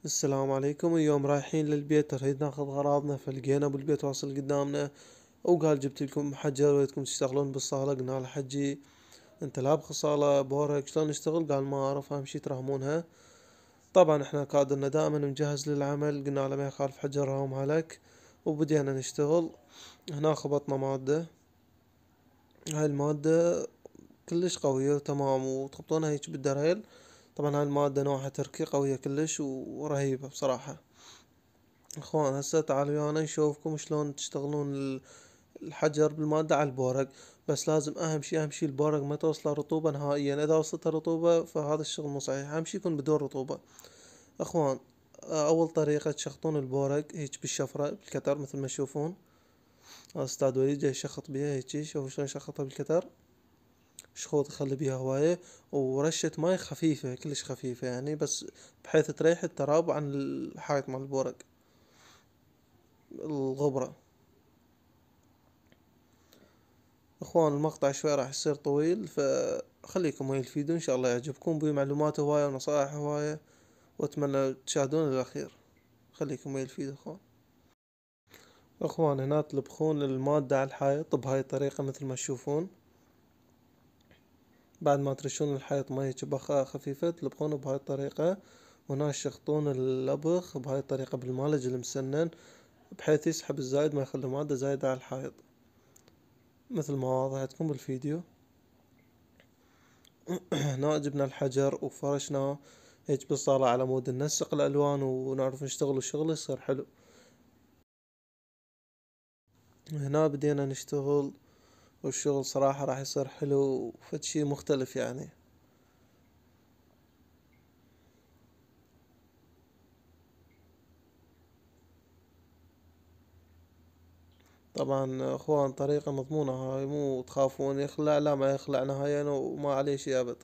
السلام عليكم. اليوم رايحين للبيت نريد ناخذ غراضنا، فلقينا ابو البيت واصل قدامنا وقال جبت لكم حجر ودكم تشتغلون بالصالة. قلنا له حجي انت لابخ صالة بورك شلون نشتغل؟ قال ما اعرف، اهم شي ترهمونها. طبعا احنا كادرنا دائما مجهز للعمل، قلنا له ما يخالف حجر راهمها لك. وبدينا نشتغل. هنا خبطنا مادة، هاي المادة كلش قوية وتمام وتخبطونها هيك بالدريل. طبعا هاي المادة نوعها تركي، قوية كلش ورهيبة بصراحة. اخوان هسه تعالوا ويانا نشوفكم شلون تشتغلون الحجر بالمادة على البورق. بس لازم اهم شي البورق ما توصله رطوبة نهائيا، اذا وصلتها رطوبة فهذا الشغل مو صحيح، اهم شي يكون بدون رطوبة. اخوان، اول طريقة تشخطون البورق هيك بالشفرة بالكتر مثل ما تشوفون. استاذ وليد جاي يشخط بيها هيجي، شوفوا شلون يشخطها بالكتر. شخوط يخلي بيها هواية، ورشة ماي خفيفة كلش خفيفة يعني، بس بحيث تريح التراب عن الحائط مال البورق، الغبرة. اخوان المقطع شوي راح يصير طويل، فخليكم ويا الفيديو ان شاء الله يعجبكم، بيه معلومات هواية ونصائح هواية، واتمنى تشاهدون للاخير. خليكم ويا الفيديو اخوان. اخوان هنا تلبخون المادة على الحائط بهاي الطريقة مثل ما تشوفون. بعد ما ترشون الحائط مية بخة خفيفة تلبخونه بهاي الطريقة. وهنا تشخطون اللبخ بهاي الطريقة بالمعالج المسنن، بحيث يسحب الزايد، ما يخلي مادة زايدة على الحائط مثل ما واضح عندكم بالفيديو. هنا جبنا الحجر وفرشناه هيج بالصالة على مود ننسق الألوان ونعرف نشتغل والشغل يصير حلو. هنا بدينا نشتغل، والشغل صراحة راح يصير حلو وفد شي مختلف يعني. طبعا اخوان طريقة مضمونة هاي، مو تخافون يخلع، لا ما يخلع نهائيا وما عليه شي ابد.